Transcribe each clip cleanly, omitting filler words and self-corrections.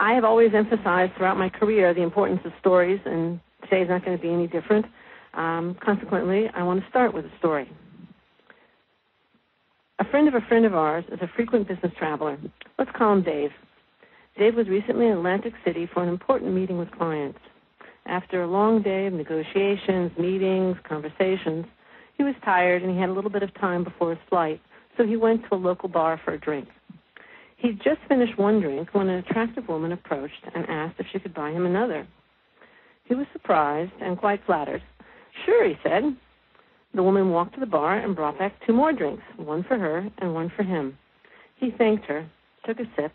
I have always emphasized throughout my career the importance of stories, and today is not going to be any different. Consequently, I want to start with a story. A friend of ours is a frequent business traveler. Let's call him Dave. Dave was recently in Atlantic City for an important meeting with clients. After a long day of negotiations, meetings, conversations, he was tired and he had a little bit of time before his flight, so he went to a local bar for a drink. He'd just finished one drink when an attractive woman approached and asked if she could buy him another. He was surprised and quite flattered. "Sure," he said. The woman walked to the bar and brought back 2 more drinks, one for her and one for him. He thanked her, took a sip,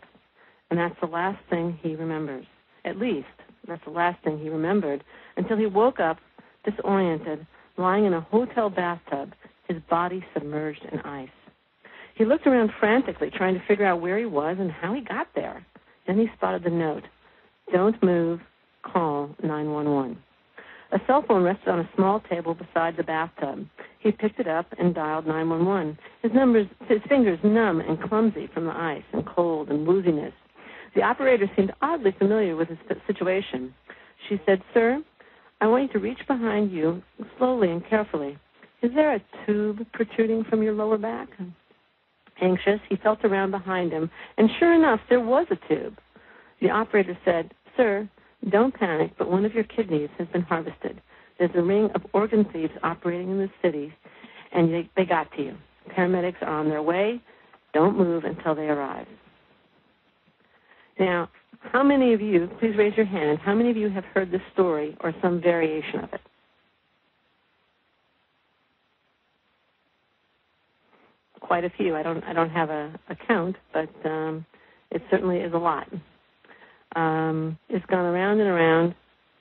and that's the last thing he remembers. At least, that's the last thing he remembered until he woke up, disoriented, lying in a hotel bathtub, his body submerged in ice. He looked around frantically, trying to figure out where he was and how he got there. Then he spotted the note, "Don't move, call 911. A cell phone rested on a small table beside the bathtub. He picked it up and dialed 911, his fingers numb and clumsy from the ice and cold and wooziness. The operator seemed oddly familiar with his situation. She said, "Sir, I want you to reach behind you slowly and carefully. Is there a tube protruding from your lower back?" Anxious, he felt around behind him, and sure enough, there was a tube. The operator said, "Sir, don't panic, but one of your kidneys has been harvested. There's a ring of organ thieves operating in the city, and they got to you. Paramedics are on their way. Don't move until they arrive." Now, how many of you, please raise your hand, how many of you have heard this story or some variation of it? Quite a few. I don't have a count, but it certainly is a lot. It's gone around and around,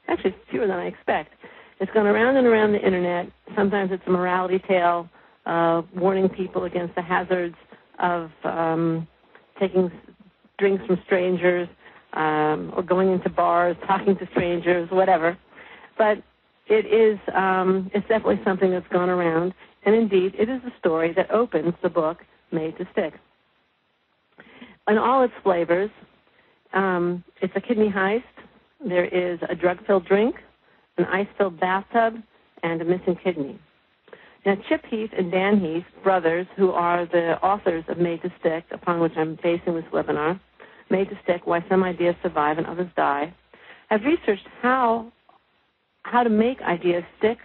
actually fewer than I expect. It's gone around and around the Internet. Sometimes it's a morality tale, warning people against the hazards of taking drinks from strangers or going into bars, talking to strangers, whatever. But it's definitely something that's gone around, and indeed it is the story that opens the book Made to Stick. In all its flavors, it's a kidney heist, there is a drug-filled drink, an ice-filled bathtub, and a missing kidney. Now, Chip Heath and Dan Heath, brothers, who are the authors of Made to Stick, upon which I'm basing this webinar, Made to Stick, Why Some Ideas Survive and Others Die, have researched how to make ideas stick,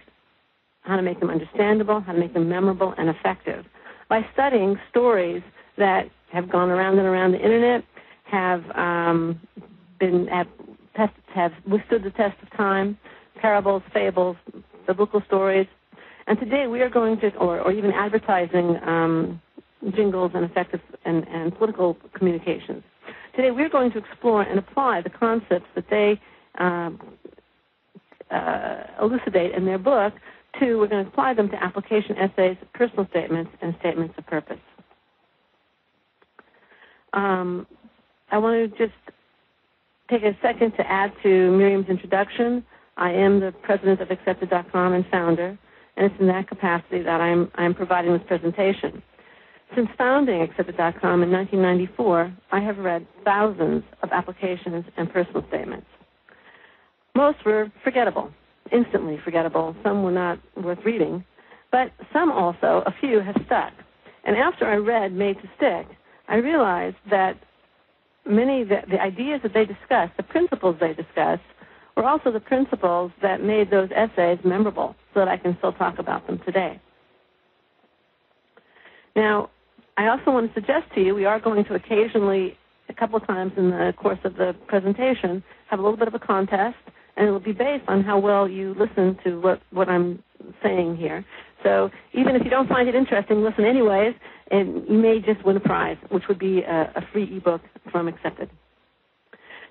how to make them understandable, how to make them memorable and effective, by studying stories that have gone around and around the Internet, have withstood the test of time, parables, fables, biblical stories. And today we are going to, or even advertising jingles and effective and political communications. Today we're going to explore and apply the concepts that they elucidate in their book we're going to apply them to application essays, personal statements, and statements of purpose. I want to just take a second to add to Miriam's introduction. I am the president of Accepted.com and founder, and it's in that capacity that I'm providing this presentation. Since founding Accepted.com in 1994, I have read thousands of applications and personal statements. Most were forgettable, instantly forgettable. Some were not worth reading, but some also, a few, have stuck. And after I read Made to Stick, I realized that many of the ideas that they discussed, the principles they discussed, were also the principles that made those essays memorable so that I can still talk about them today. Now, I also want to suggest to you we are going to occasionally, a couple of times in the course of the presentation, have a little bit of a contest, and it will be based on how well you listen to what I'm saying here. So even if you don't find it interesting, listen anyways, and you may just win a prize, which would be a free ebook from Accepted.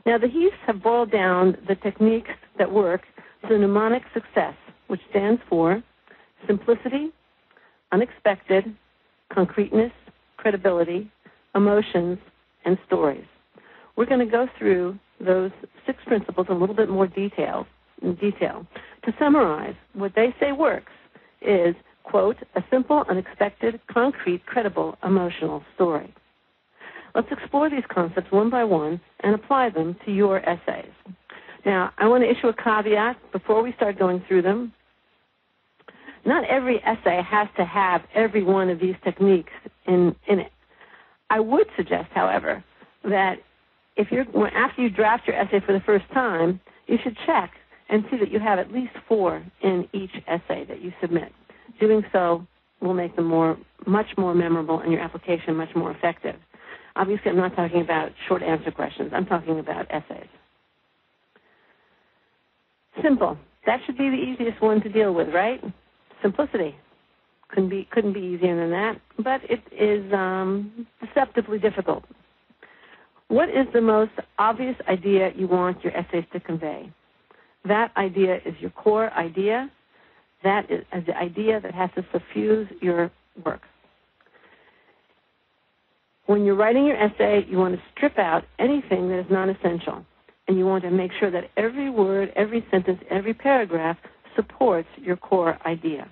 Now, the Heaths have boiled down the techniques that work to the mnemonic success, which stands for simplicity, unexpected, concreteness, credibility, emotions, and stories. We're going to go through those 6 principles in a little bit more detail. To summarize, what they say works is, quote, a simple, unexpected, concrete, credible, emotional story. Let's explore these concepts one by one and apply them to your essays. Now, I want to issue a caveat before we start going through them. Not every essay has to have every one of these techniques in it. I would suggest, however, that after you draft your essay for the first time, you should check and see that you have at least 4 in each essay that you submit. Doing so will make them much more memorable and your application much more effective. Obviously, I'm not talking about short answer questions. I'm talking about essays. Simple. That should be the easiest one to deal with, right? Simplicity. Couldn't be easier than that, but it is deceptively difficult. What is the most obvious idea you want your essays to convey? That idea is your core idea. That is the idea that has to suffuse your work. When you're writing your essay, you want to strip out anything that is non-essential, and you want to make sure that every word, every sentence, every paragraph supports your core idea.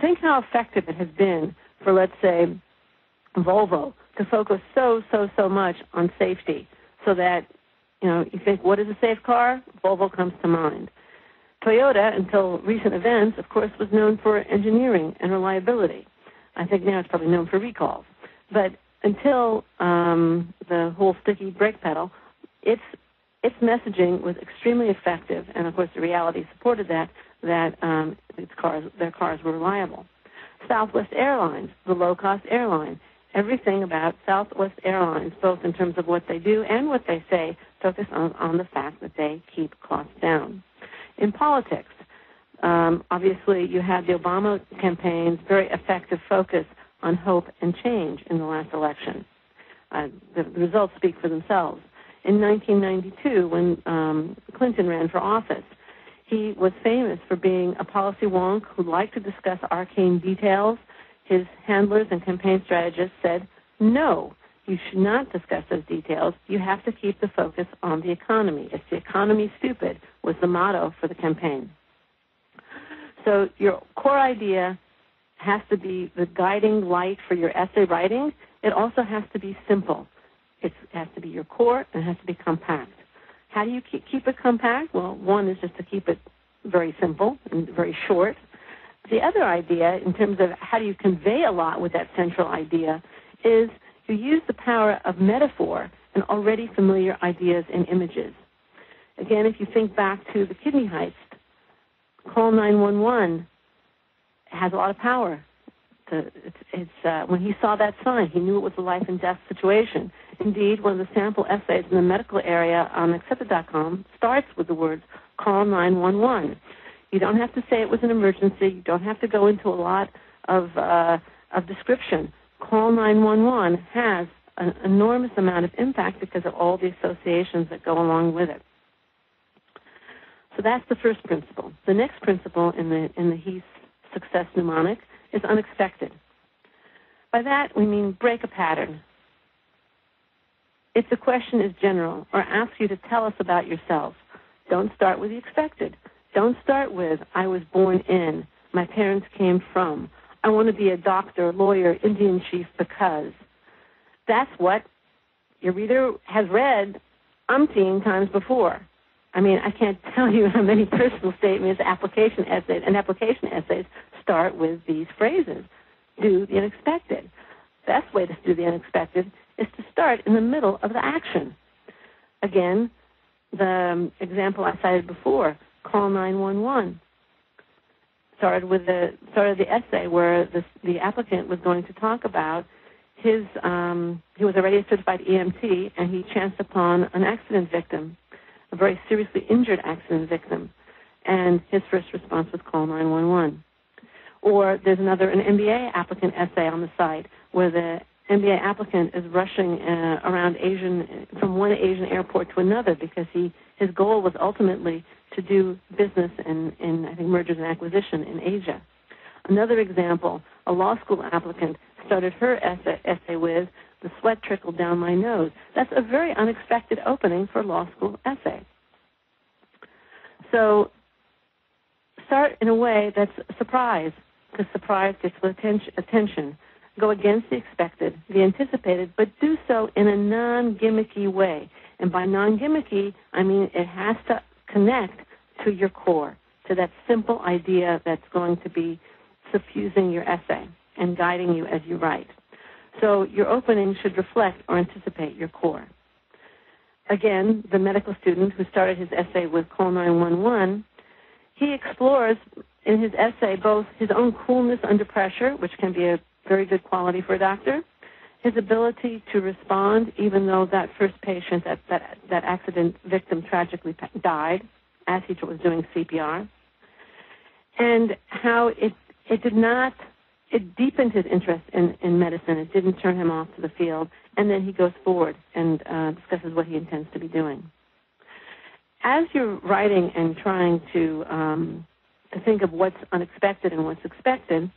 Think how effective it has been for, let's say, Volvo to focus so much on safety so that, you think, what is a safe car? Volvo comes to mind. Toyota, until recent events, of course, was known for engineering and reliability. I think now it's probably known for recalls. But until the whole sticky brake pedal, its messaging was extremely effective, and of course the reality supported that their cars were reliable. Southwest Airlines, the low-cost airline, everything about Southwest Airlines, both in terms of what they do and what they say, focus on the fact that they keep costs down. In politics, obviously you had the Obama campaign's very effective focus on hope and change in the last election. The results speak for themselves. In 1992, when Clinton ran for office, he was famous for being a policy wonk who liked to discuss arcane details. His handlers and campaign strategists said, no, you should not discuss those details. You have to keep the focus on the economy. It's the economy stupid was the motto for the campaign. So your core idea has to be the guiding light for your essay writing. It also has to be simple. It has to be your core, and it has to be compact. How do you keep it compact? Well, one is just to keep it very simple and very short. The other idea, in terms of how do you convey a lot with that central idea, is you use the power of metaphor and already familiar ideas and images. Again, if you think back to the kidney heist, call 911 has a lot of power. When he saw that sign, he knew it was a life and death situation. Indeed, one of the sample essays in the medical area on accepted.com starts with the words, call 911. You don't have to say it was an emergency. You don't have to go into a lot of description. Call 911 has an enormous amount of impact because of all the associations that go along with it. So that's the first principle. The next principle in the Heath success mnemonic is unexpected. By that, we mean break a pattern. If the question is general or asks you to tell us about yourself, don't start with the expected. Don't start with, I was born in, my parents came from, I want to be a doctor, lawyer, Indian chief because. That's what your reader has read umpteen times before. I mean, I can't tell you how many personal statements, application essays start with these phrases. Do the unexpected. Best way to do the unexpected is to start in the middle of the action. Again, the example I cited before, call 911. Started the essay where the applicant was going to talk about he was already a certified EMT, and he chanced upon an accident victim, a very seriously injured accident victim, and his first response was call 911. Or there's an MBA applicant essay on the site where the MBA applicant is rushing around from one Asian airport to another because his goal was ultimately to do business in I think, mergers and acquisition in Asia. Another example, a law school applicant started her essay with, the sweat trickled down my nose. That's a very unexpected opening for a law school essay. So start in a way that's a surprise, because surprise gets attention. Go against the expected, the anticipated, but do so in a non-gimmicky way. And by non-gimmicky, I mean it has to connect to your core, to that simple idea that's going to be suffusing your essay and guiding you as you write. So your opening should reflect or anticipate your core. Again, the medical student who started his essay with call 911, he explores in his essay both his own coolness under pressure, which can be a very good quality for a doctor, his ability to respond even though that first patient, that accident victim tragically died as he was doing CPR, and how it deepened his interest in medicine. It didn't turn him off to the field, and then he goes forward and discusses what he intends to be doing. As you're writing and trying to think of what's unexpected and what's expected,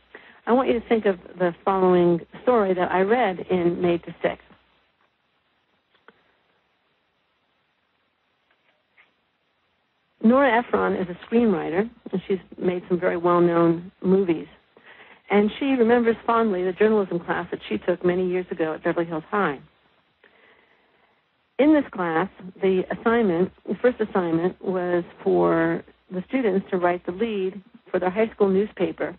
I want you to think of the following story that I read in Made to Stick. Nora Ephron is a screenwriter, and she's made some very well-known movies. And she remembers fondly the journalism class that she took many years ago at Beverly Hills High. In this class, the first assignment was for the students to write the lead for their high school newspaper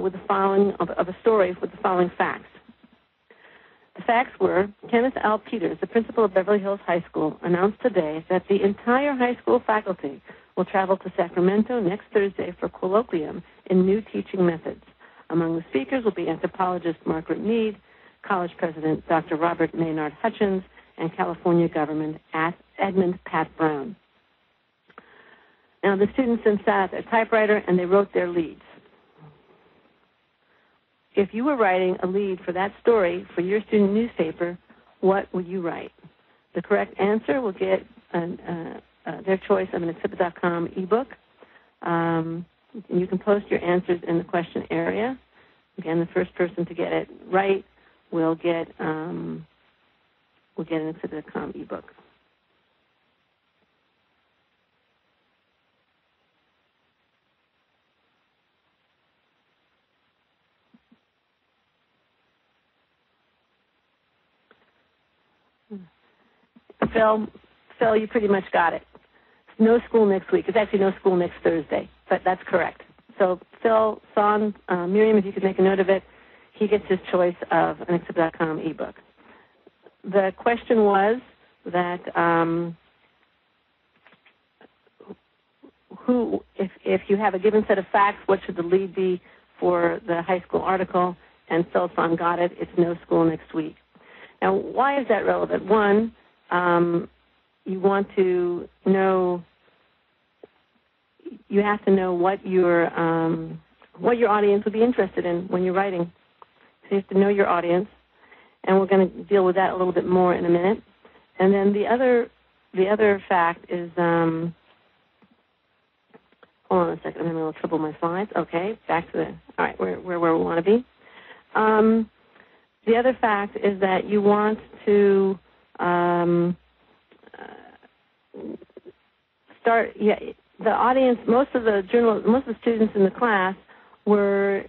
with the following of a story with the following facts. The facts were, Kenneth L. Peters, the principal of Beverly Hills High School, announced today that the entire high school faculty will travel to Sacramento next Thursday for colloquium in new teaching methods. Among the speakers will be anthropologist Margaret Mead, college president Dr. Robert Maynard Hutchins, and California Government Edmund Pat Brown. Now, the students then sat at their typewriter and they wrote their leads. If you were writing a lead for that story for your student newspaper, what would you write? The correct answer will get their choice of an exhibit.com ebook. You can post your answers in the question area. Again, the first person to get it right will get an exhibit.com ebook. Phil, you pretty much got it. No school next week. It's actually no school next Thursday, but that's correct. So Phil, Son, Miriam, if you could make a note of it, he gets his choice of an exhibit.com ebook. The question was that if you have a given set of facts, what should the lead be for the high school article? And Phil, Son got it. It's no school next week. Now, why is that relevant? One, you want to know, you have to know what your audience would be interested in when you're writing. So you have to know your audience, and we're going to deal with that a little bit more in a minute. And then the other fact is, hold on a second, I'm having a little trouble with my slides. Okay, back to all right, where we want to be. The other fact is that you want to the audience, most of the students in the class were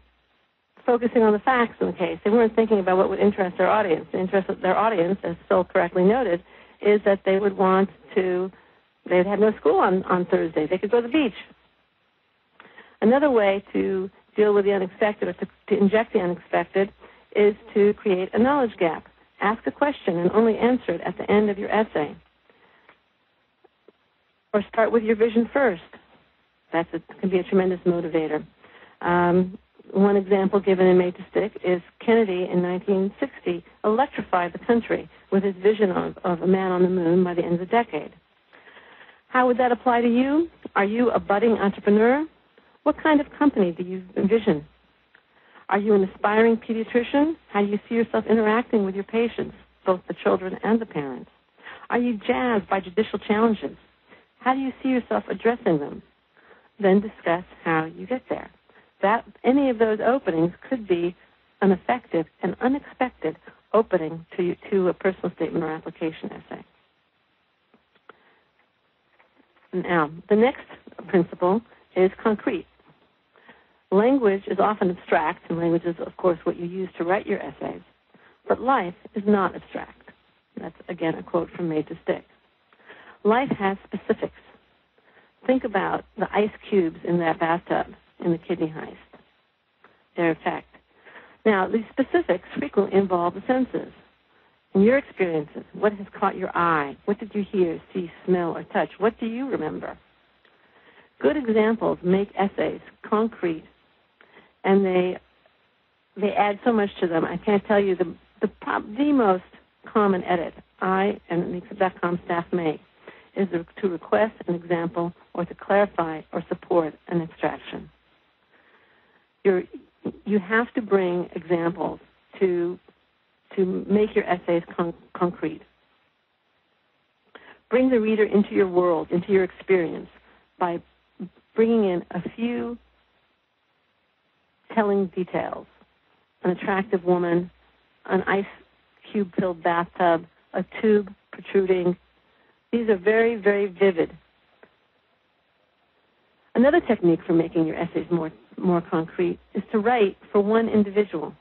focusing on the facts in the case. They weren't thinking about what would interest their audience. The interest of their audience, as Phil correctly noted, is that they would they'd have no school on Thursday. They could go to the beach. Another way to deal with the unexpected or to inject the unexpected is to create a knowledge gap. Ask a question and only answer it at the end of your essay. Or start with your vision first. That can be a tremendous motivator. One example given in Made to Stick is Kennedy in 1960 electrified the country with his vision of a man on the moon by the end of the decade. How would that apply to you? Are you a budding entrepreneur? What kind of company do you envision? Are you an aspiring pediatrician? How do you see yourself interacting with your patients, both the children and the parents? Are you jazzed by judicial challenges? How do you see yourself addressing them? Then discuss how you get there. Any of those openings could be an effective and unexpected opening to a personal statement or application essay. Now, the next principle is concrete. Language is often abstract, and language is, of course, what you use to write your essays. But life is not abstract. That's, again, a quote from Made to Stick. Life has specifics. Think about the ice cubes in that bathtub in the kidney heist, their effect. Now, these specifics frequently involve the senses. In your experiences, what has caught your eye? What did you hear, see, smell, or touch? What do you remember? Good examples make essays concrete, and they add so much to them. I can't tell you the most common edit I and the adcoms staff make is to request an example or to clarify or support an abstraction. You have to bring examples to make your essays concrete. Bring the reader into your world, into your experience, by bringing in a few telling details. An attractive woman, an ice cube-filled bathtub, a tube protruding. These are very, very vivid. Another technique for making your essays more concrete is to write for one individual.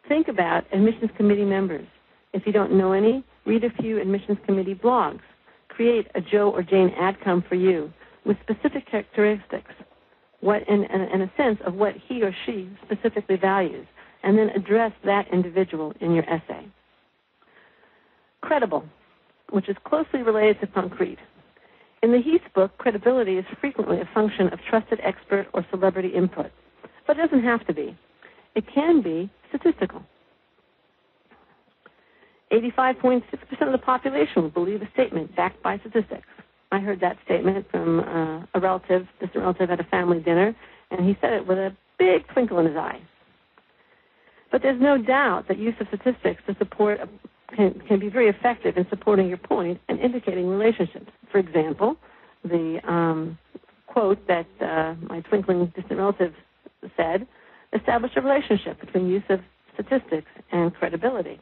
Think about admissions committee members. If you don't know any, read a few admissions committee blogs. Create a Joe or Jane adcom for you with specific characteristics, and a sense of what he or she specifically values, and then address that individual in your essay. Credible, which is closely related to concrete. In the Heath book, credibility is frequently a function of trusted expert or celebrity input, but it doesn't have to be. It can be statistical. 85.6% of the population will believe a statement backed by statistics. I heard that statement from a relative, distant relative at a family dinner, and he said it with a big twinkle in his eye. But there's no doubt that use of statistics to support can be very effective in supporting your point and indicating relationships. For example, the quote that my twinkling distant relative said established a relationship between use of statistics and credibility.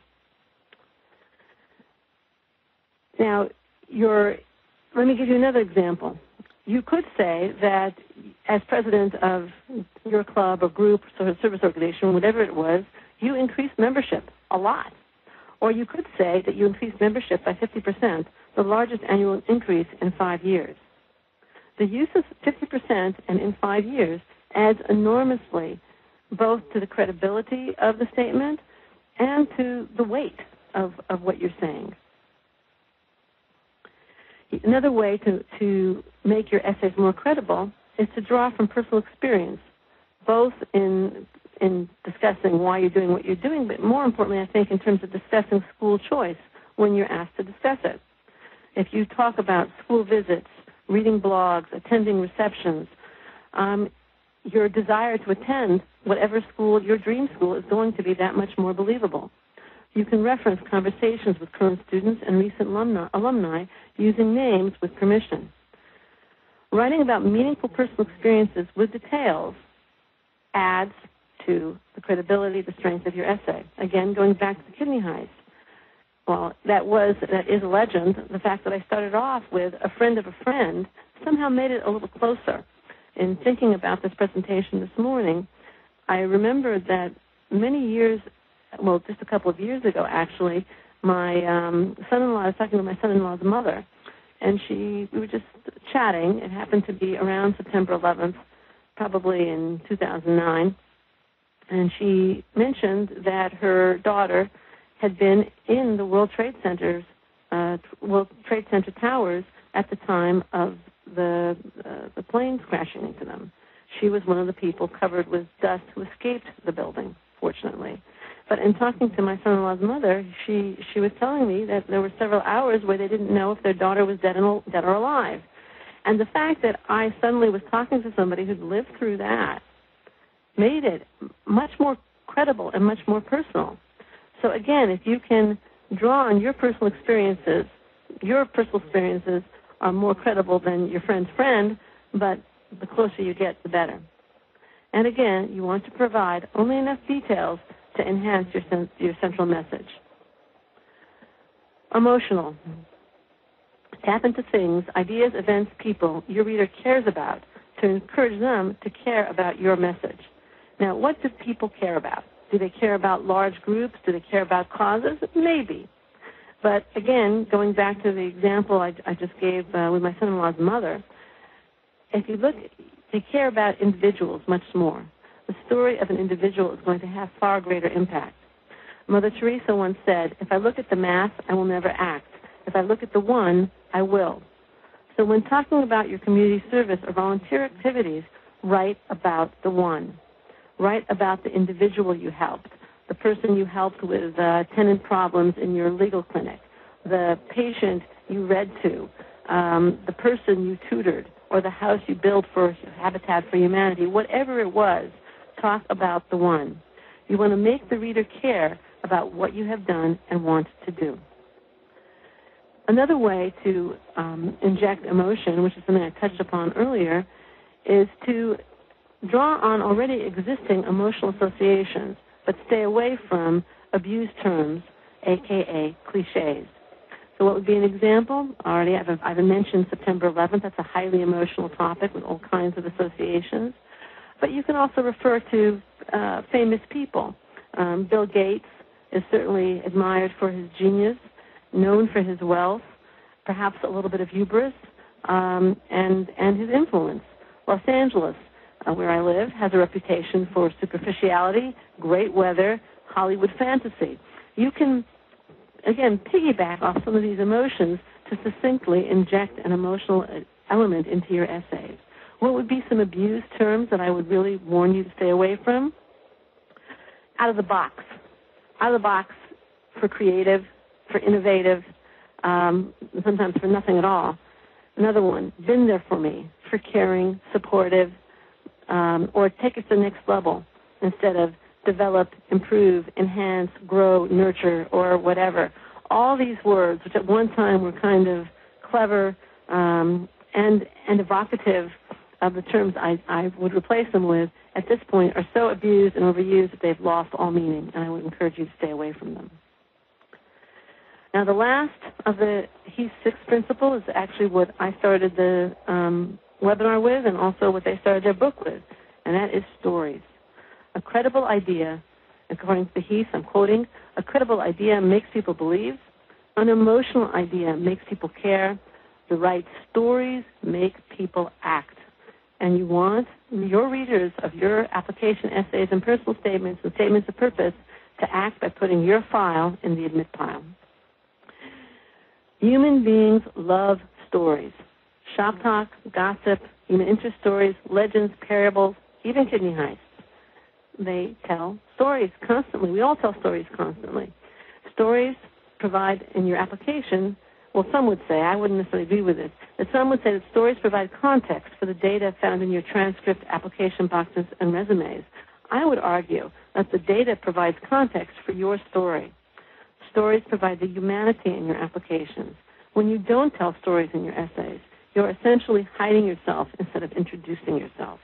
Now, let me give you another example. You could say that as president of your club or group or service organization, whatever it was, you increased membership a lot. Or you could say that you increased membership by 50%, the largest annual increase in 5 years. The use of 50% and in 5 years adds enormously both to the credibility of the statement and to the weight of what you're saying. Another way to make your essays more credible is to draw from personal experience, both in discussing why you're doing what you're doing, but more importantly, I think, in terms of discussing school choice when you're asked to discuss it. If you talk about school visits, reading blogs, attending receptions, your desire to attend whatever school, your dream school, is going to be that much more believable. You can reference conversations with current students and recent alumni using names with permission. Writing about meaningful personal experiences with details adds to the credibility, the strength of your essay. Again, going back to the kidney heist. Well, that is a legend. The fact that I started off with a friend of a friend somehow made it a little closer. In thinking about this presentation this morning, I remembered that many years, well, just a couple of years ago, actually, my son-in-law, I was talking to my son-in-law's mother, and we were just chatting. It happened to be around September 11th, probably in 2009, and she mentioned that her daughter had been in the World Trade Center towers at the time of the planes crashing into them. She was one of the people covered with dust who escaped the building, fortunately. But in talking to my son-in-law's mother, she was telling me that there were several hours where they didn't know if their daughter was dead or alive. And the fact that I suddenly was talking to somebody who'd lived through that made it much more credible and much more personal. So again, if you can draw on your personal experiences are more credible than your friend's friend, but the closer you get, the better. And again, you want to provide only enough details to enhance your central message. Emotional. Tap into things, ideas, events, people your reader cares about to encourage them to care about your message. Now, what do people care about? Do they care about large groups? Do they care about causes? Maybe. But again, going back to the example I just gave with my son-in-law's mother, if you look, they care about individuals much more. The story of an individual is going to have far greater impact. Mother Teresa once said, if I look at the mass, I will never act. If I look at the one, I will. So when talking about your community service or volunteer activities, write about the one. Write about the individual you helped, the person you helped with tenant problems in your legal clinic, the patient you read to, the person you tutored, or the house you built for Habitat for Humanity. Whatever it was, talk about the one. You want to make the reader care about what you have done and want to do. Another way to inject emotion, which is something I touched upon earlier, is to draw on already existing emotional associations, but stay away from abused terms, a.k.a. cliches. So what would be an example? Already I've mentioned September 11th. That's a highly emotional topic with all kinds of associations. But you can also refer to famous people. Bill Gates is certainly admired for his genius, known for his wealth, perhaps a little bit of hubris, and his influence. Los Angeles, where I live, has a reputation for superficiality, great weather, Hollywood fantasy. You can, again, piggyback off some of these emotions to succinctly inject an emotional element into your essays. What would be some abused terms that I would really warn you to stay away from? Out of the box. Out of the box for creative, for innovative, sometimes for nothing at all. Another one, been there for me, for caring, supportive, or take it to the next level instead of develop, improve, enhance, grow, nurture, or whatever. All these words, which at one time were kind of clever and evocative of the terms I would replace them with, at this point are so abused and overused that they've lost all meaning, and I would encourage you to stay away from them. Now, the last of the Heath 6 principle is actually what I started the webinar with and also what they started their book with, and that is stories. A credible idea, according to the Heath, I'm quoting, a credible idea makes people believe. An emotional idea makes people care. The right stories make people act. And you want your readers of your application essays and personal statements and statements of purpose to act by putting your file in the admit pile. Human beings love stories. Shop talk, gossip, human interest stories, legends, parables, even kidney heists. They tell stories constantly. We all tell stories constantly. Stories provide in your application, well, some would say, I wouldn't necessarily agree with this, that some would say that stories provide context for the data found in your transcript, application boxes, and resumes. I would argue that the data provides context for your story. Stories provide the humanity in your applications. When you don't tell stories in your essays, you're essentially hiding yourself instead of introducing yourself.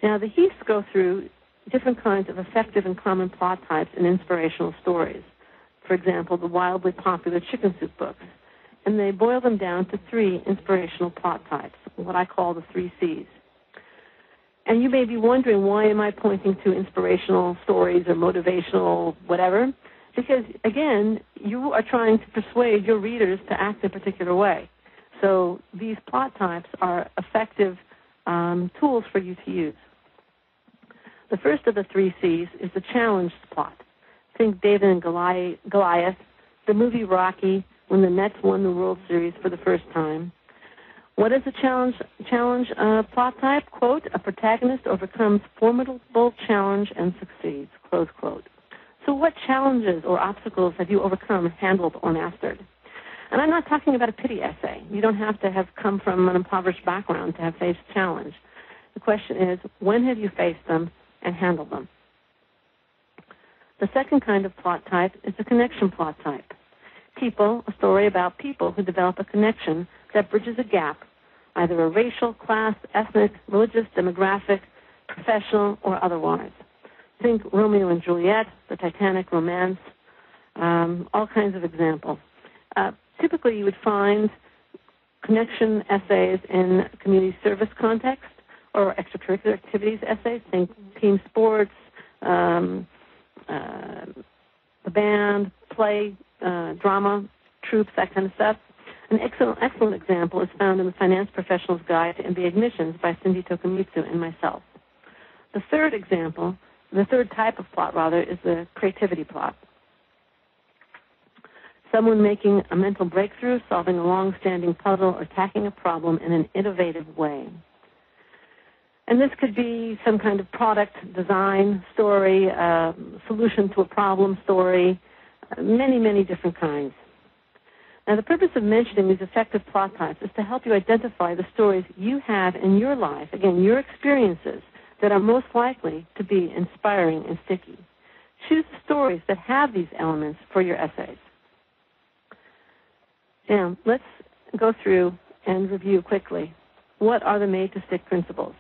Now, the Heaths go through different kinds of effective and common plot types in inspirational stories. For example, the wildly popular Chicken Soup books. And they boil them down to 3 inspirational plot types, what I call the 3 C's. And you may be wondering, why am I pointing to inspirational stories or motivational whatever? Because, again, you are trying to persuade your readers to act a particular way. So these plot types are effective tools for you to use. The first of the 3 C's is the challenge plot. Think David and Goliath, the movie Rocky, when the Mets won the World Series for the first time. What is the challenge plot type? Quote, a protagonist overcomes formidable challenge and succeeds, close quote. So what challenges or obstacles have you overcome, handled, or mastered? And I'm not talking about a pity essay. You don't have to have come from an impoverished background to have faced challenge. The question is, when have you faced them and handled them? The second kind of plot type is the connection plot type. A story about people who develop a connection that bridges a gap, either a racial, class, ethnic, religious, demographic, professional, or otherwise. Think Romeo and Juliet, the Titanic romance, all kinds of examples. Typically, you would find connection essays in community service context or extracurricular activities essays. Think team sports, the band, play, drama, troops, that kind of stuff. An excellent example is found in the Finance Professional's Guide to MBA Admissions by Cindy Tokumitsu and myself. The third type of plot, is the creativity plot. Someone making a mental breakthrough, solving a long-standing puzzle, or tackling a problem in an innovative way. And this could be some kind of product design story, solution to a problem story, many, many different kinds. Now, the purpose of mentioning these effective plot types is to help you identify the stories you have in your life, again, your experiences, that are most likely to be inspiring and sticky. Choose the stories that have these elements for your essays. Now, let's go through and review quickly. What are the made-to-stick principles?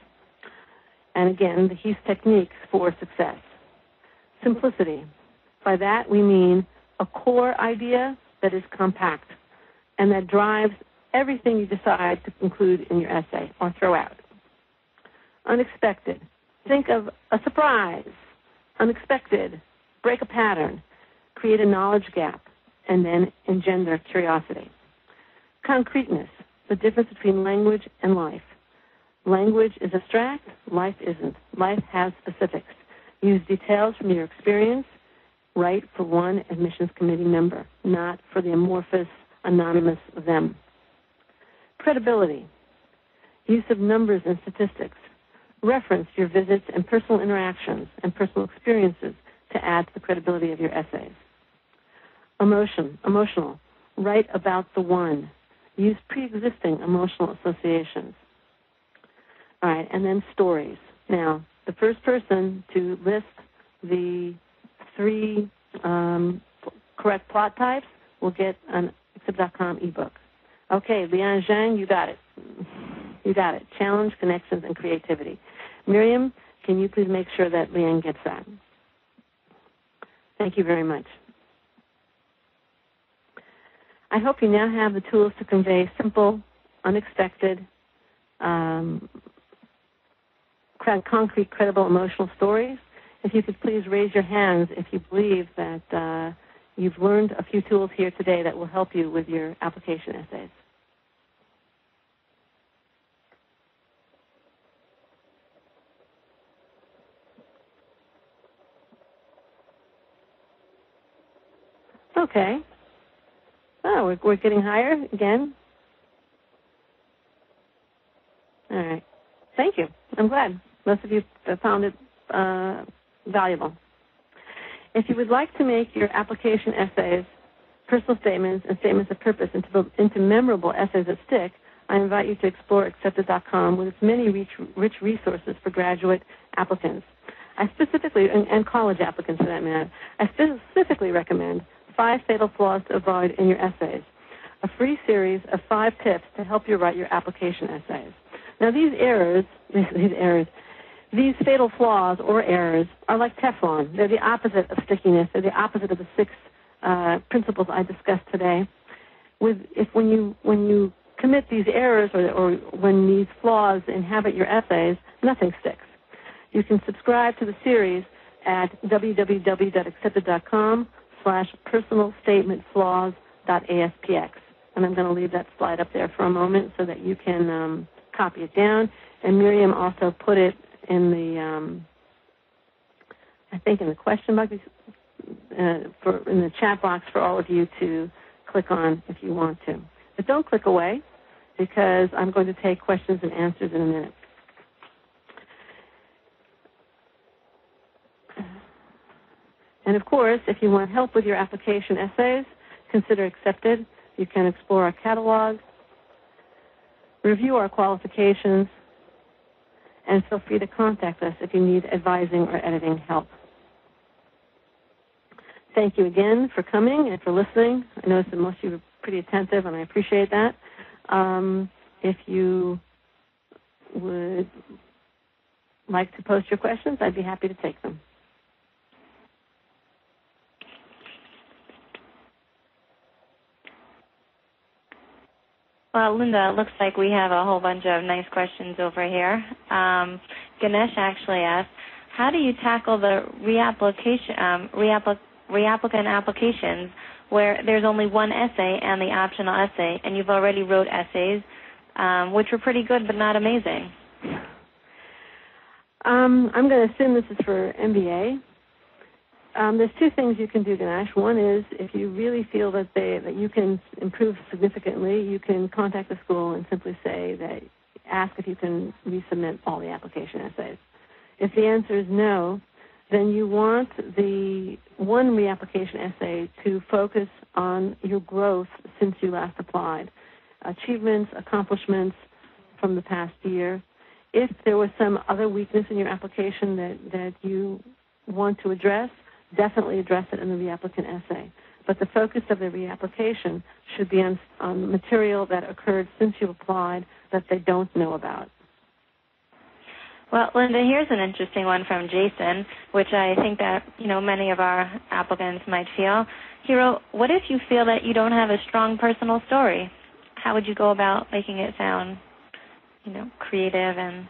And again, the Heath techniques for success. Simplicity. By that, we mean a core idea that is compact and that drives everything you decide to include in your essay or throw out. Unexpected. Think of a surprise. Unexpected. Break a pattern. Create a knowledge gap. And then engender curiosity. Concreteness. The difference between language and life. Language is abstract. Life isn't. Life has specifics. Use details from your experience. Write for one admissions committee member, not for the amorphous, anonymous them. Credibility. Use of numbers and statistics. Reference your visits and personal interactions and personal experiences to add to the credibility of your essays. Emotional. Write about the one. Use pre-existing emotional associations. All right, and then stories. Now, the first person to list the 3 correct plot types will get an Accept.com ebook. Okay, Lian Zhang, you got it. You got it. Challenge, connections, and creativity. Miriam, can you please make sure that Lian gets that? Thank you very much. I hope you now have the tools to convey simple, unexpected, concrete, credible, emotional stories. If you could please raise your hands if you believe that you've learned a few tools here today that will help you with your application essays. Okay. Oh, we're getting higher again. All right. Thank you. I'm glad. Most of you found it valuable. If you would like to make your application essays, personal statements, and statements of purpose into memorable essays that stick, I invite you to explore Accepted.com with its many rich resources for graduate applicants. I specifically, and college applicants for that matter, I specifically recommend 5 Fatal Flaws to Avoid in Your Essays, a free series of 5 tips to help you write your application essays. Now, these fatal flaws or errors are like Teflon. They're the opposite of stickiness. They're the opposite of the 6 principles I discussed today. When you commit these errors or when these flaws inhabit your essays, nothing sticks. You can subscribe to the series at www.accepted.com/personalstatementflaws.aspx. And I'm going to leave that slide up there for a moment so that you can copy it down. And Miriam also put it in the, I think in the question box, in the chat box for all of you to click on if you want to. But don't click away because I'm going to take questions and answers in a minute. And of course, if you want help with your application essays, consider Accepted. You can explore our catalog, review our qualifications, and feel free to contact us if you need advising or editing help. Thank you again for coming and for listening. I noticed that most of you were pretty attentive, and I appreciate that. If you would like to post your questions, I'd be happy to take them. Well, Linda, it looks like we have a whole bunch of nice questions over here. Ganesh actually asked, how do you tackle the reapplicant applications where there's only one essay and the optional essay, and you've already wrote essays, which were pretty good but not amazing? I'm going to assume this is for MBA. There's two things you can do, Ganesh. One is if you really feel that you can improve significantly, you can contact the school and simply say that, ask if you can resubmit all the application essays. If the answer is no, then you want the one reapplication essay to focus on your growth since you last applied, achievements, accomplishments from the past year. If there was some other weakness in your application that you want to address, definitely address it in the reapplicant essay. But the focus of the reapplication should be on material that occurred since you applied that they don't know about. Well, Linda, here's an interesting one from Jason, which I think that, many of our applicants might feel. He wrote, what if you feel that you don't have a strong personal story? How would you go about making it sound, creative and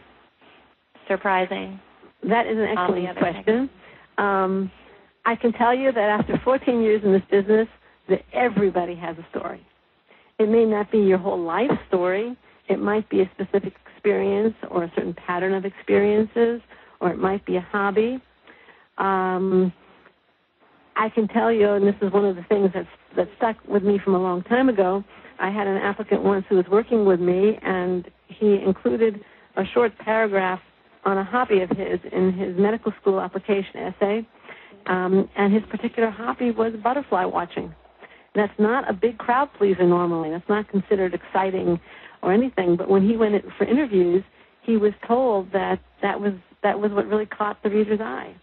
surprising? That is an excellent question. I can tell you that after 14 years in this business, that everybody has a story. It may not be your whole life story. It might be a specific experience or a certain pattern of experiences, or it might be a hobby. I can tell you, and this is one of the things that stuck with me from a long time ago, I had an applicant once who was working with me, and he included a short paragraph on a hobby of his in his medical school application essay, and his particular hobby was butterfly watching. That's not a big crowd pleaser normally. That's not considered exciting or anything, but when he went for interviews, he was told that was what really caught the reader's eye.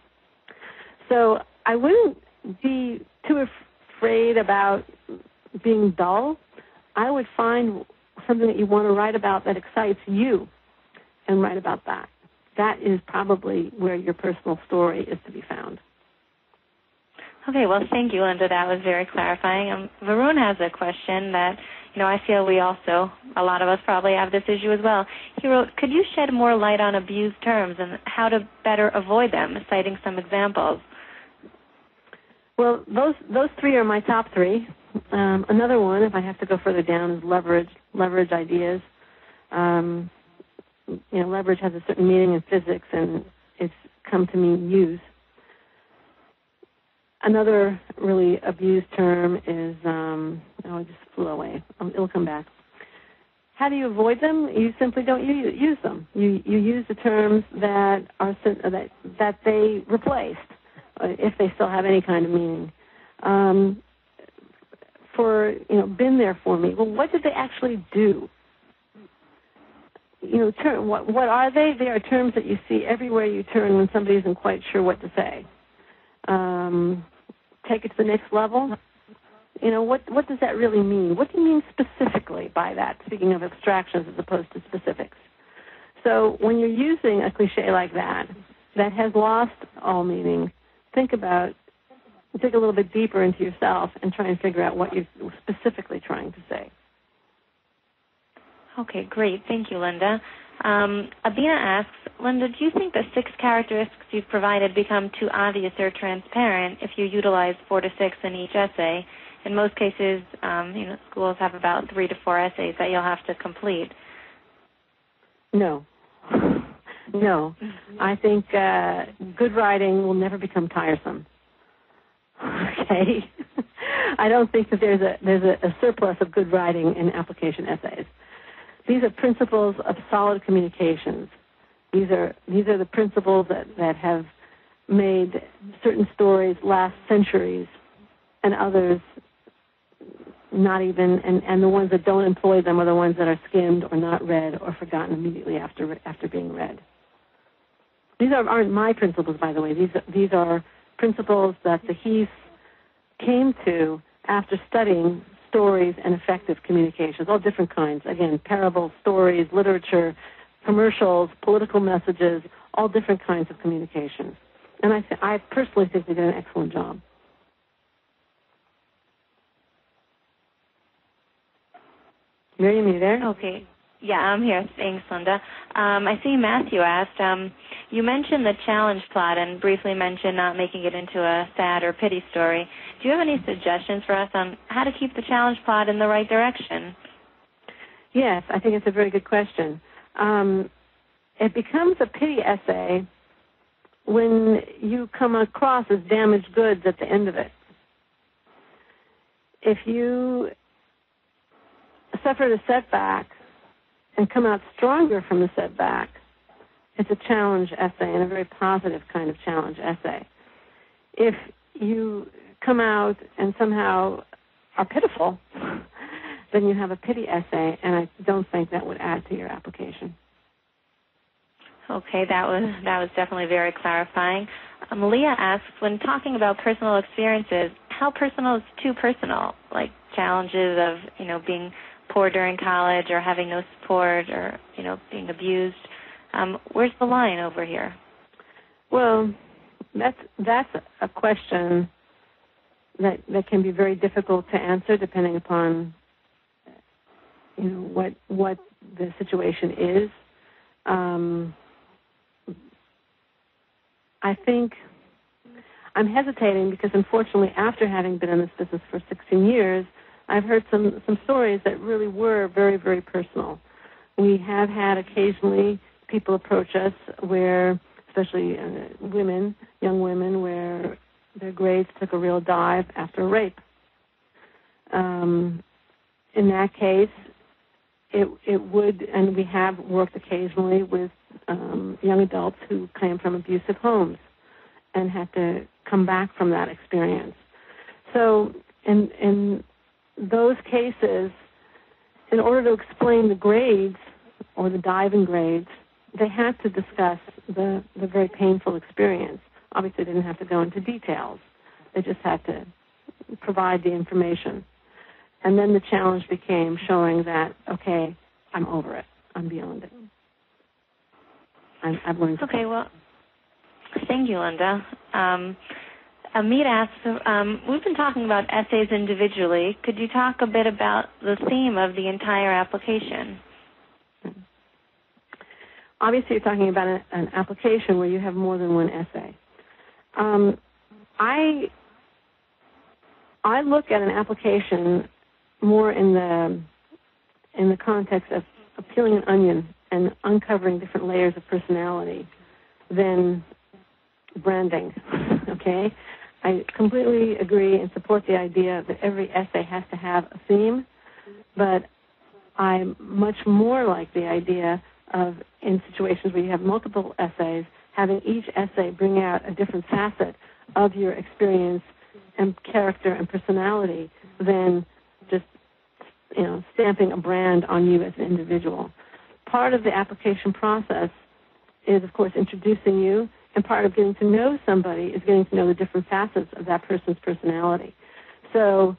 So I wouldn't be too afraid about being dull. I would find something that you want to write about that excites you and write about that. That is probably where your personal story is to be found. Okay, well, thank you, Linda. That was very clarifying. Varun has a question that, I feel a lot of us probably have this issue as well. He wrote, could you shed more light on abused terms and how to better avoid them, citing some examples? Well, those three are my top three. Another one, if I have to go further down, is leverage ideas. Leverage has a certain meaning in physics, and it's come to mean use. Another really abused term is, it just flew away. It'll come back. How do you avoid them? You simply don't use them. You use the terms that they replaced, if they still have any kind of meaning. Been there for me. Well, what did they actually do? What are they? They are terms that you see everywhere you turn when somebody isn't quite sure what to say. Take it to the next level. What does that really mean? What do you mean specifically by that, speaking of abstractions as opposed to specifics? So when you're using a cliche like that has lost all meaning, dig a little bit deeper into yourself and try and figure out what you're specifically trying to say. Okay, great. Thank you, Linda. Abina asks, Linda, do you think the 6 characteristics you've provided become too obvious or transparent if you utilize 4 to 6 in each essay? In most cases, schools have about 3 to 4 essays that you'll have to complete. No. I think good writing will never become tiresome. Okay? I don't think that there's a surplus of good writing in application essays. These are principles of solid communications. These are the principles that have made certain stories last centuries and others not even, and the ones that don't employ them are the ones that are skimmed or not read or forgotten immediately after being read. These aren't my principles, by the way. These are principles that the Heaths came to after studying stories and effective communications, all different kinds. Again, parables, stories, literature, commercials, political messages, all different kinds of communications. And I personally think they did an excellent job. Miriam, are you there? Okay. Yeah, I'm here. Thanks, Linda. I see Matthew asked, you mentioned the challenge plot and briefly mentioned not making it into a sad or pity story. Do you have any suggestions for us on how to keep the challenge plot in the right direction? Yes, I think it's a very good question. It becomes a pity essay when you come across as damaged goods at the end of it. If you suffered a setback and come out stronger from the setback, it's a challenge essay and a very positive kind of challenge essay. If you come out and somehow are pitiful, then you have a pity essay, and I don't think that would add to your application. Okay, that was definitely very clarifying. Leah asks, when talking about personal experiences, how personal is too personal? Like challenges of, being poor during college or having no support or, being abused. Where's the line over here? Well, that's a question that can be very difficult to answer depending upon what the situation is. I think I'm hesitating because, unfortunately, after having been in this business for 16 years, I've heard some stories that really were very, very personal. We have had occasionally people approach us where, especially young women, where their grades took a real dive after a rape. In that case, it would, and we have worked occasionally with young adults who came from abusive homes and had to come back from that experience. So in those cases, in order to explain the grades or the dive in grades, they had to discuss the very painful experience. Obviously, they didn't have to go into details. They just had to provide the information. And then the challenge became showing that, okay, I'm over it. I'm beyond it. I've learned to. Okay, well, thank you, Linda. Amit asks, we've been talking about essays individually. Could you talk a bit about the theme of the entire application? Obviously, you're talking about an application where you have more than one essay. I look at an application more in the context of peeling an onion and uncovering different layers of personality than branding, okay? I completely agree and support the idea that every essay has to have a theme, but I much more like the idea of, in situations where you have multiple essays, having each essay bring out a different facet of your experience and character and personality than just, stamping a brand on you as an individual. Part of the application process is, of course, introducing you, and part of getting to know somebody is getting to know the different facets of that person's personality. So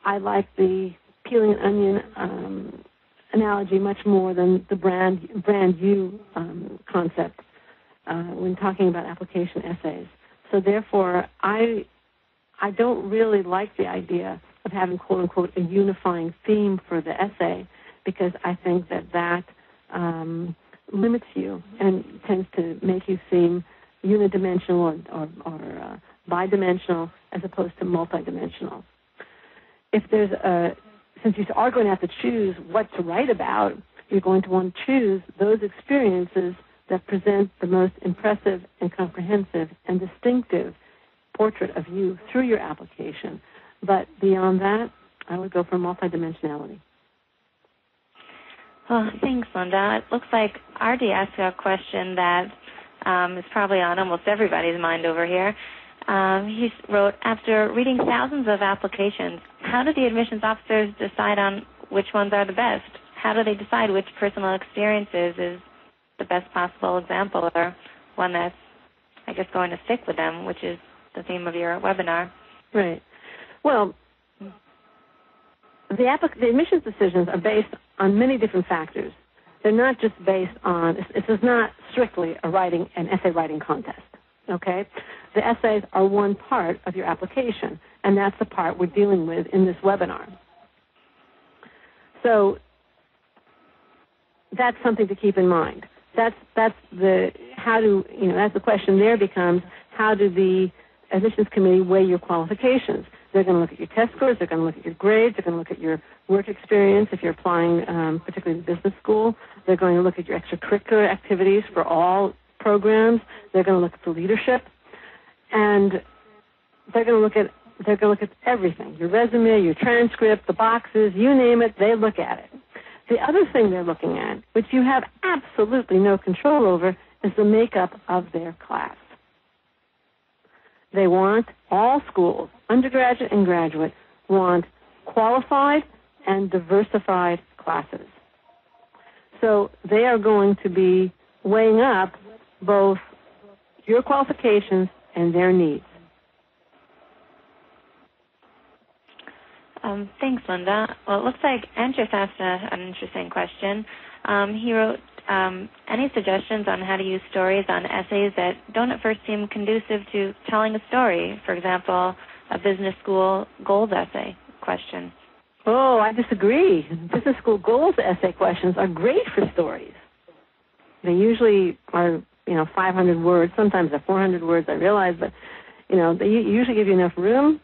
I like the peeling an onion analogy much more than the brand you concept when talking about application essays. So therefore, I don't really like the idea of having, quote unquote, a unifying theme for the essay, because I think that limits you and tends to make you seem unidimensional or bidimensional as opposed to multidimensional. If there's since you are going to have to choose what to write about, you're going to want to choose those experiences that present the most impressive and comprehensive and distinctive portrait of you through your application. But beyond that, I would go for multidimensionality. Well, thanks, Linda. It looks like Artie asked a question that is probably on almost everybody's mind over here. He wrote, after reading thousands of applications, how do the admissions officers decide on which ones are the best? How do they decide which personal experiences is the best possible example or one that's, I guess, going to stick with them, which is the theme of your webinar? Right. Well, the admissions decisions are based on many different factors. They're not just based on, this is not strictly an essay writing contest, okay? The essays are one part of your application, and that's the part we're dealing with in this webinar. So that's something to keep in mind. That's the question there becomes, how do the admissions committee weigh your qualifications? They're going to look at your test scores, they're going to look at your grades, they're going to look at your work experience if you're applying particularly to business school. They're going to look at your extracurricular activities for all programs. They're going to look at the leadership, and they're going to look at everything, your resume, your transcript, the boxes, you name it, they look at it. The other thing they're looking at, which you have absolutely no control over, is the makeup of their class. They want, all schools, undergraduate and graduate, want qualified and diversified classes. So they are going to be weighing up both your qualifications and their needs. Thanks, Linda. Well, it looks like Ant just asked an interesting question. He wrote, any suggestions on how to use stories on essays that don't at first seem conducive to telling a story? For example, a business school goals essay question. Oh, I disagree. Business school goals essay questions are great for stories. They usually are, 500 words. Sometimes they're 400 words, I realize, but, they usually give you enough room.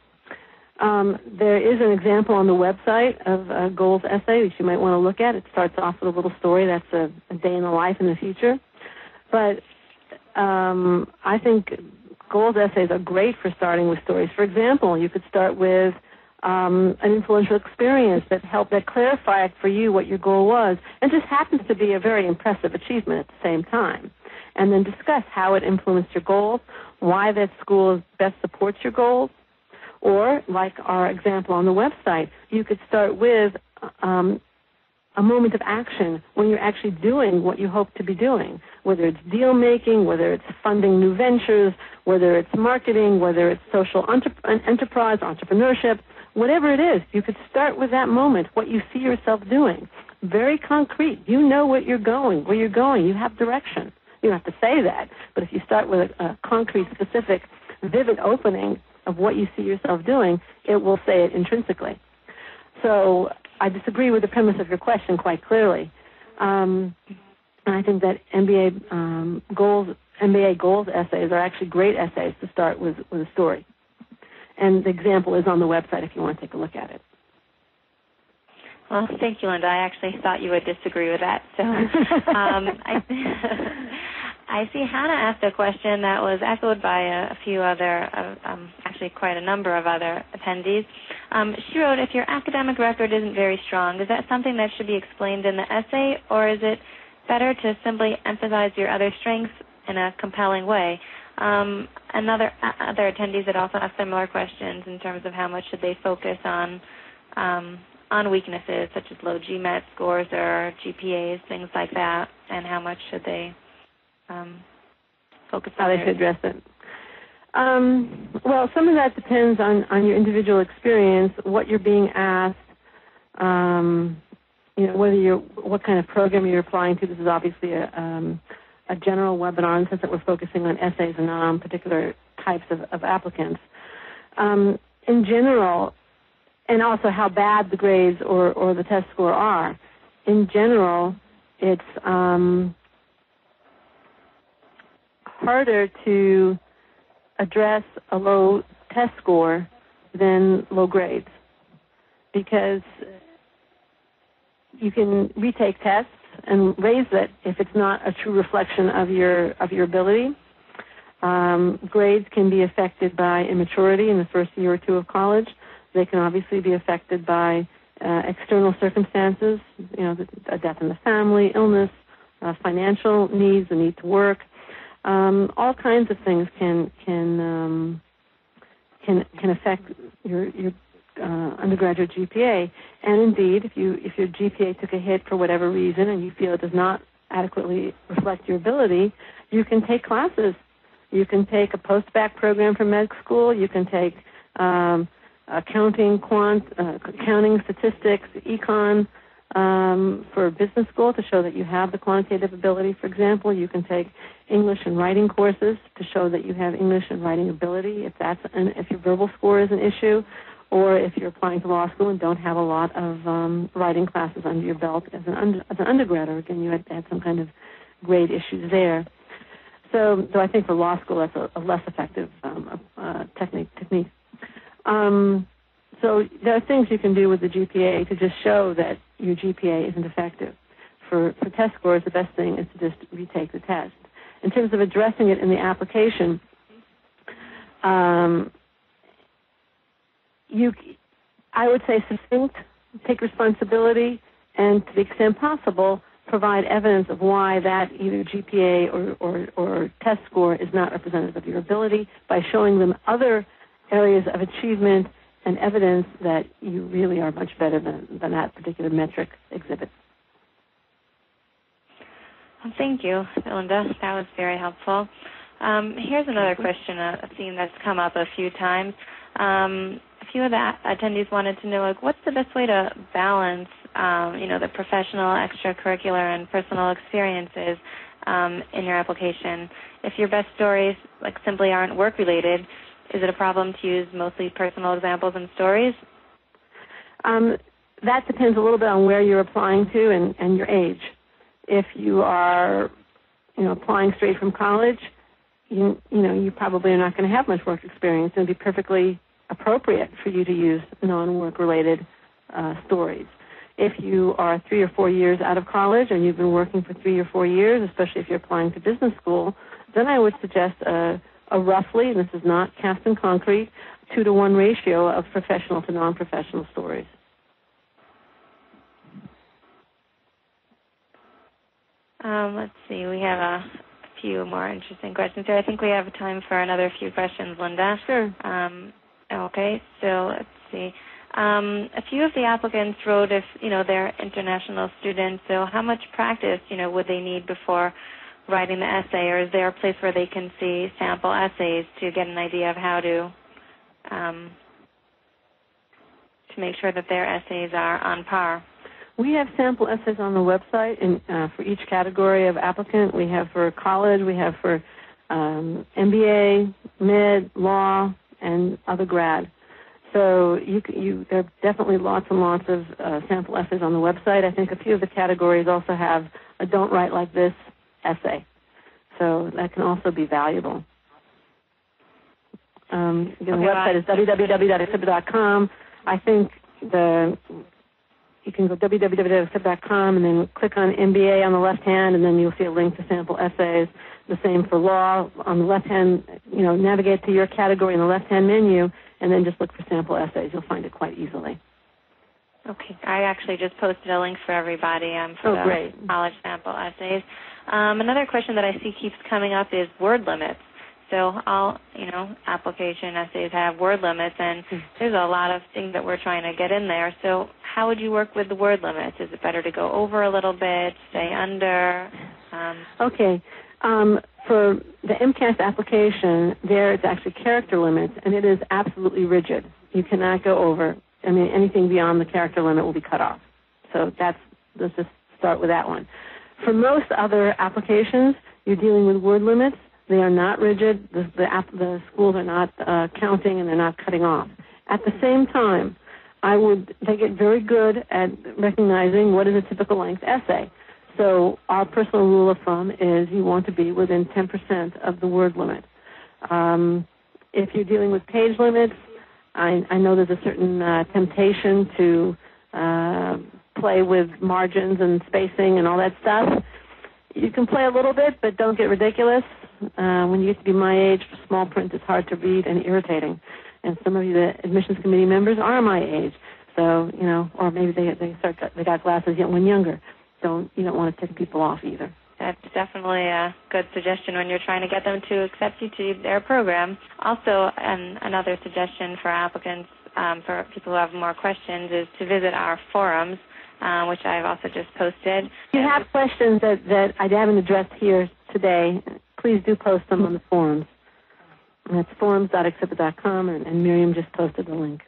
There is an example on the website of a goals essay that you might want to look at. It starts off with a little story that's a day in the life in the future. But I think goals essays are great for starting with stories. For example, you could start with an influential experience that clarified for you what your goal was, and just happens to be a very impressive achievement at the same time. And then discuss how it influenced your goals, why that school best supports your goals. Or, like our example on the website, you could start with a moment of action when you're actually doing what you hope to be doing, whether it's deal making, whether it's funding new ventures, whether it's marketing, whether it's social enterprise, entrepreneurship, whatever it is. You could start with that moment, what you see yourself doing. Very concrete. You know where you're going. You have direction. You don't have to say that, but if you start with a concrete, specific, vivid opening of what you see yourself doing, it will say it intrinsically. So I disagree with the premise of your question quite clearly. And I think that MBA goals essays are actually great essays to start with a story. And the example is on the website if you want to take a look at it. Well, thank you, Linda. I actually thought you would disagree with that. So I see Hannah asked a question that was echoed by a few other, actually quite a number of other attendees. She wrote, if your academic record isn't very strong, is that something that should be explained in the essay, or is it better to simply emphasize your other strengths in a compelling way? And other attendees had also asked similar questions in terms of how much should they focus on weaknesses such as low GMAT scores or GPAs, things like that, and how much should they focus on how they should address it. Well, some of that depends on your individual experience, what you're being asked, what kind of program you're applying to. This is obviously a general webinar in the sense that we're focusing on essays and not on particular types of applicants. In general, and also how bad the grades or the test score are. In general, it's harder to address a low test score than low grades, because you can retake tests and raise it if it's not a true reflection of your ability. Grades can be affected by immaturity in the first year or two of college. They can obviously be affected by external circumstances, a death in the family, illness, financial needs, the need to work. All kinds of things can affect your undergraduate GPA. And indeed, if your GPA took a hit for whatever reason and you feel it does not adequately reflect your ability, you can take classes. You can take a post-bac program for med school. You can take accounting, statistics, econ for business school to show that you have the quantitative ability, for example. You can take English and writing courses to show that you have English and writing ability, if your verbal score is an issue. or if you're applying to law school and don't have a lot of writing classes under your belt as an undergrad, or again, you had some kind of grade issues there. So I think for law school, that's a less effective technique. So there are things you can do with the GPA to just show that your GPA isn't effective. For test scores, the best thing is to just retake the test. In terms of addressing it in the application, I would say succinct, take responsibility, and to the extent possible, provide evidence of why that either GPA or test score is not representative of your ability by showing them other areas of achievement and evidence that you really are much better than that particular metric exhibits. Well, thank you, Linda. That was very helpful. Here's another question, a theme that's come up a few times. A few of the attendees wanted to know, like, what's the best way to balance, the professional, extracurricular, and personal experiences in your application? If your best stories, like, simply aren't work-related, is it a problem to use mostly personal examples and stories? That depends a little bit on where you're applying to and your age. If you are, applying straight from college, you probably are not going to have much work experience. It would be perfectly appropriate for you to use non-work-related stories. If you are 3 or 4 years out of college and you've been working for 3 or 4 years, especially if you're applying to business school, then I would suggest a roughly, and this is not cast in concrete, 2-to-1 ratio of professional to non-professional stories. Let's see. We have a few more interesting questions here. I think we have time for another few questions, Linda. Sure. Okay, so let's see. A few of the applicants wrote if, they're international students, so how much practice, would they need before writing the essay, or is there a place where they can see sample essays to get an idea of how to make sure that their essays are on par? We have sample essays on the website for each category of applicant. We have for college, we have for MBA, mid, law, and other grad. So there are definitely lots and lots of sample essays on the website. I think a few of the categories also have a "Don't Write Like This" essay. So that can also be valuable. Again, the website is www.accepted.com. I think you can go www.accepted.com and then click on MBA on the left hand, and then you'll see a link to sample essays. The same for law. On the left hand, navigate to your category in the left hand menu, and then just look for sample essays. You'll find it quite easily. Okay. I actually just posted a link for everybody for the great. college sample essays. Another question that I see keeps coming up is word limits. So all, application essays have word limits, and there's a lot of things that we're trying to get in there. So how would you work with the word limits? Is it better to go over a little bit, stay under? Okay. For the MCAS application, there is actually character limits, and it is absolutely rigid. You cannot go over. Anything beyond the character limit will be cut off. So let's just start with that one. For most other applications, you're dealing with word limits. They are not rigid. The schools are not counting, and they're not cutting off. At the same time, they get very good at recognizing what is a typical length essay. So our personal rule of thumb is you want to be within 10% of the word limit. If you're dealing with page limits, I know there's a certain temptation to play with margins and spacing and all that stuff. You can play a little bit, but don't get ridiculous. When you get to be my age, small print is hard to read and irritating. And some of you, the admissions committee members, are my age. So, or maybe they got glasses when younger. You don't want to tick people off either. That's definitely a good suggestion when you're trying to get them to accept you to their program. Also, another suggestion for applicants, for people who have more questions, is to visit our forums, which I've also just posted. If you have questions that I haven't addressed here today, please do post them on the forums. And that's forums.accepted.com, and Miriam just posted the link.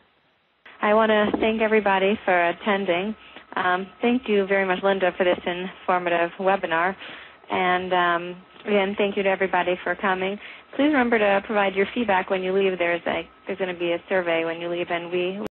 I want to thank everybody for attending. Thank you very much, Linda, for this informative webinar. And again, thank you to everybody for coming. Please remember to provide your feedback when you leave. There's going to be a survey when you leave, and we